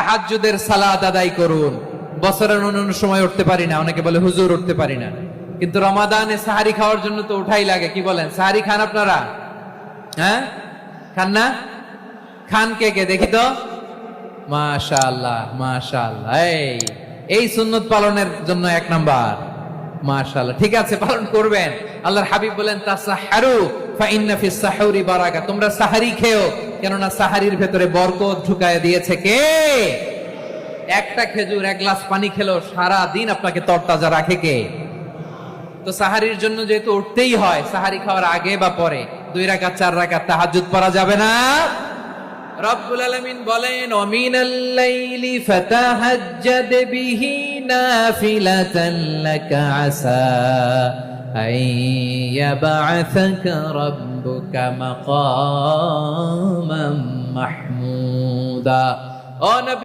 তাহাজ্জুদের সালাত আদায় করুন। বছরের অন্যান্য সময় উঠতে পারি না, অনেকে বলে হুজুর উঠতে পারি না, কিন্তু রমাদানে সাহারি খাওয়ার জন্য তো উঠাই লাগে। কি বলেন, সাহারি খান আপনারা? হ্যাঁ, খান না? খান কে কে দেখি তো? মাশাআল্লাহ মাশাআল্লাহ। এই সুন্নত পালনের জন্য এক নাম্বার। মাশাআল্লাহ, ঠিক আছে, পালন করবেন। আল্লাহর হাবিব বলেন তাসাহহারু ফা ইন্না ফিস সাহুরি বারাকা, তোমরা সাহারি খেও, কেননা সাহারির ভেতরে বরকত ঢুকায় দিয়েছে কে? একটা খেজুর, এক গ্লাস পানি খেলো সারা দিন আপনাকে তরতাজা রাখে কে? তো সাহারির জন্য যেহেতু উঠতেই হয়, সাহারি খাওয়ার আগে বা পরে 2 রাকাত 4 রাকাত তাহাজ্জুদ পড়া যাবে না? রব্বুল আলামিন বলেন ওয়ামিনাল লাইলি ফাতাহাজ্জাদ বিহি নাফিলাতান লাকা আসা আইয়াবআসাকা রাব্বুকা মাকামান মাহমুদা। ও নবী